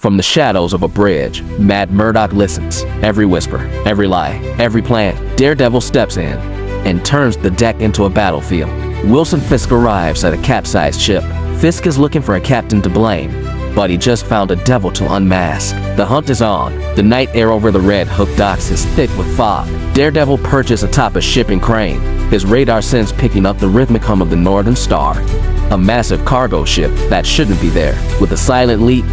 From the shadows of a bridge, Mad Murdock listens. Every whisper, every lie, every plan. Daredevil steps in and turns the deck into a battlefield. Wilson Fisk arrives at a capsized ship. Fisk is looking for a captain to blame, but he just found a devil to unmask. The hunt is on. The night air over the Red Hook docks is thick with fog. Daredevil perches atop a shipping crane. His radar sense picking up the rhythmic hum of the Northern Star, a massive cargo ship that shouldn't be there. With a silent leap,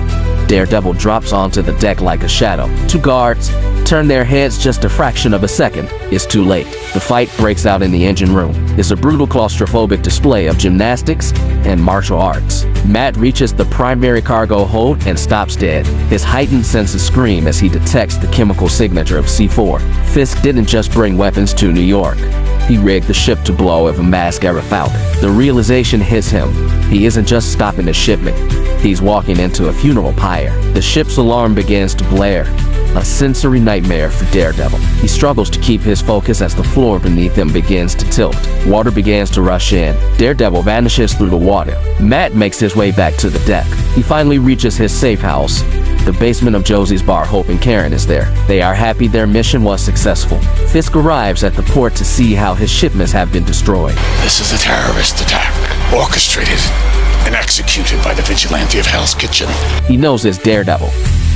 Daredevil drops onto the deck like a shadow. Two guards turn their heads just a fraction of a second. It's too late. The fight breaks out in the engine room. It's a brutal claustrophobic display of gymnastics and martial arts. Matt reaches the primary cargo hold and stops dead. His heightened senses scream as he detects the chemical signature of C4. Fisk didn't just bring weapons to New York. He rigged the ship to blow if a mask ever found it. The realization hits him. He isn't just stopping a shipment. He's walking into a funeral pyre. The ship's alarm begins to blare, a sensory nightmare for Daredevil. He struggles to keep his focus as the floor beneath him begins to tilt. Water begins to rush in. Daredevil vanishes through the water. Matt makes his way back to the deck. He finally reaches his safe house, the basement of Josie's bar, hoping Karen is there. They are happy their mission was successful. Fisk arrives at the port to see how his shipments have been destroyed. This is a terrorist attack, orchestrated and executed by the Vigilante of Hell's Kitchen. He knows it's Daredevil,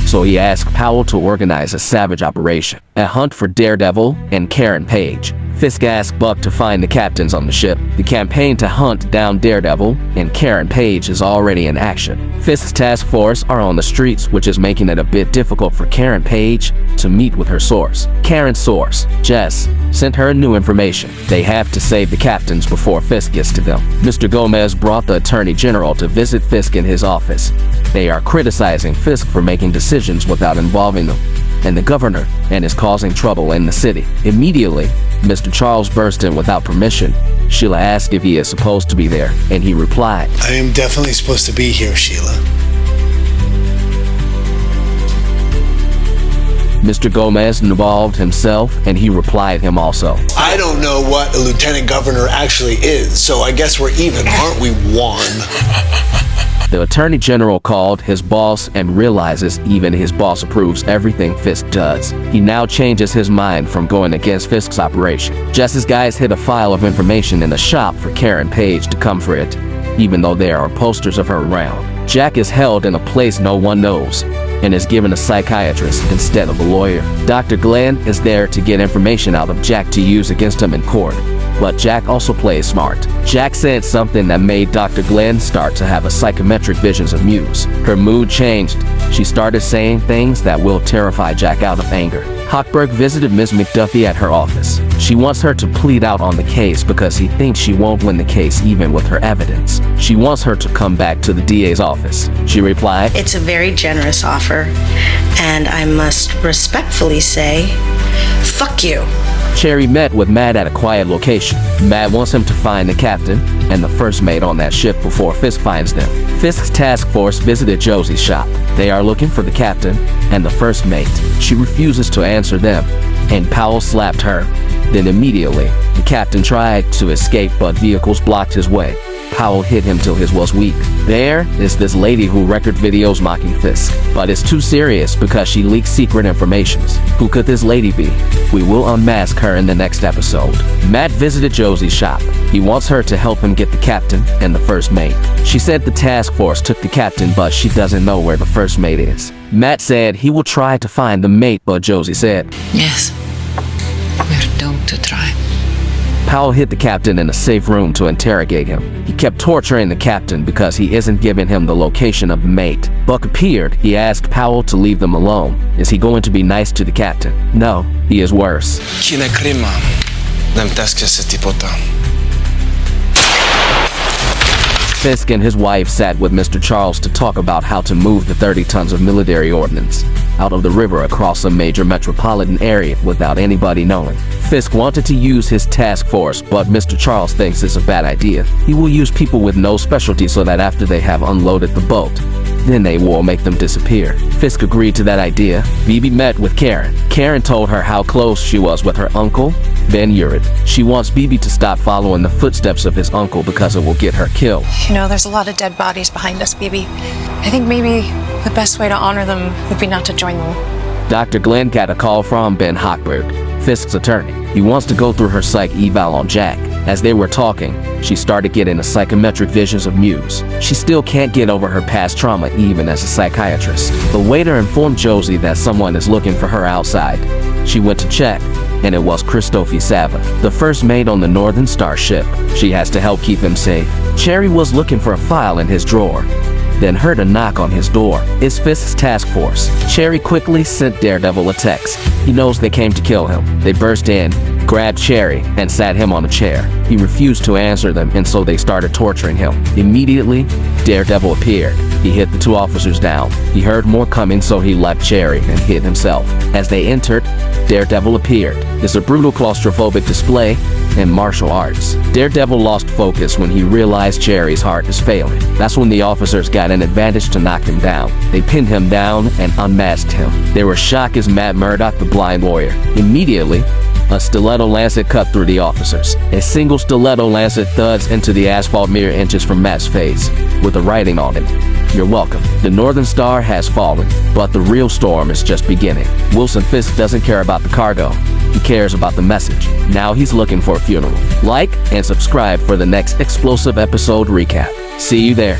so he asks Powell to organize a savage operation. A hunt for Daredevil and Karen Page. Fisk asks Buck to find the captains on the ship. The campaign to hunt down Daredevil and Karen Page is already in action. Fisk's task force are on the streets, which is making it a bit difficult for Karen Page to meet with her source. Karen's source, Jess, sent her new information. They have to save the captains before Fisk gets to them. Mr. Gomez brought the Attorney General to visit Fisk in his office. They are criticizing Fisk for making decisions without involving them and the governor, and is causing trouble in the city. Immediately, Mr. Charles burst in without permission. Sheila asked if he is supposed to be there, and he replied, I am definitely supposed to be here, Sheila. Mr. Gomez involved himself, and he replied him also. I don't know what a lieutenant governor actually is, so I guess we're even, aren't we, Juan? The Attorney General called his boss and realizes even his boss approves everything Fisk does. He now changes his mind from going against Fisk's operation. Jess's guys hid a file of information in the shop for Karen Page to come for it, even though there are posters of her around. Jack is held in a place no one knows and is given a psychiatrist instead of a lawyer. Dr. Glenn is there to get information out of Jack to use against him in court. But Jack also plays smart. Jack said something that made Dr. Glenn start to have a psychometric visions of Muse. Her mood changed. She started saying things that will terrify Jack out of anger. Hochberg visited Ms. McDuffie at her office. She wants her to plead out on the case because he thinks she won't win the case even with her evidence. She wants her to come back to the DA's office. She replied, It's a very generous offer, and I must respectfully say, fuck you. Cherry met with Matt at a quiet location. Matt wants him to find the captain and the first mate on that ship before Fisk finds them. Fisk's task force visited Josie's shop. They are looking for the captain and the first mate. She refuses to answer them, and Powell slapped her. Then immediately, the captain tried to escape, but vehicles blocked his way. Powell hit him till his was weak. There is this lady who record videos mocking Fisk, but it's too serious because she leaks secret informations. Who could this lady be? We will unmask her in the next episode. Matt visited Josie's shop. He wants her to help him get the captain and the first mate. She said the task force took the captain, but she doesn't know where the first mate is. Matt said he will try to find the mate, but Josie said, Yes, we're doomed to try. Powell hid the captain in a safe room to interrogate him. He kept torturing the captain because he isn't giving him the location of the mate. Buck appeared. He asked Powell to leave them alone. Is he going to be nice to the captain? No, he is worse. Fisk and his wife sat with Mr. Charles to talk about how to move the 30 tons of military ordnance out of the river across a major metropolitan area without anybody knowing. Fisk wanted to use his task force, but Mr. Charles thinks it's a bad idea. He will use people with no specialty so that after they have unloaded the boat, then they will make them disappear. Fisk agreed to that idea. Phoebe met with Karen. Karen told her how close she was with her uncle Ben Urid. She wants Bibi to stop following the footsteps of his uncle because it will get her killed. You know, there's a lot of dead bodies behind us, Bibi. I think maybe the best way to honor them would be not to join them. Dr. Glenn got a call from Ben Hochberg, Fisk's attorney. He wants to go through her psych eval on Jack. As they were talking, she started getting the psychometric visions of Muse. She still can't get over her past trauma even as a psychiatrist. The waiter informed Josie that someone is looking for her outside. She went to check, and it was Christophe Sava, the first mate on the Northern Star ship. She has to help keep him safe. Cherry was looking for a file in his drawer, then heard a knock on his door. It's Fisk's task force. Cherry quickly sent Daredevil a text. He knows they came to kill him. They burst in, grabbed Cherry, and sat him on a chair. He refused to answer them, and so they started torturing him. Immediately, Daredevil appeared. He hit the two officers down. He heard more coming, so he left Cherry and hid himself. As they entered, Daredevil appeared. It's a brutal claustrophobic display in martial arts. Daredevil lost focus when he realized Cherry's heart is failing. That's when the officers got an advantage to knock him down. They pinned him down and unmasked him. They were shocked as Matt Murdock, the blind warrior. Immediately, a stiletto lancet cut through the officers. A single stiletto lancet thuds into the asphalt mere inches from Matt's face, with a writing on it: "You're welcome." The Northern Star has fallen, but the real storm is just beginning. Wilson Fisk doesn't care about the cargo. He cares about the message. Now he's looking for a funeral. Like and subscribe for the next explosive episode recap. See you there.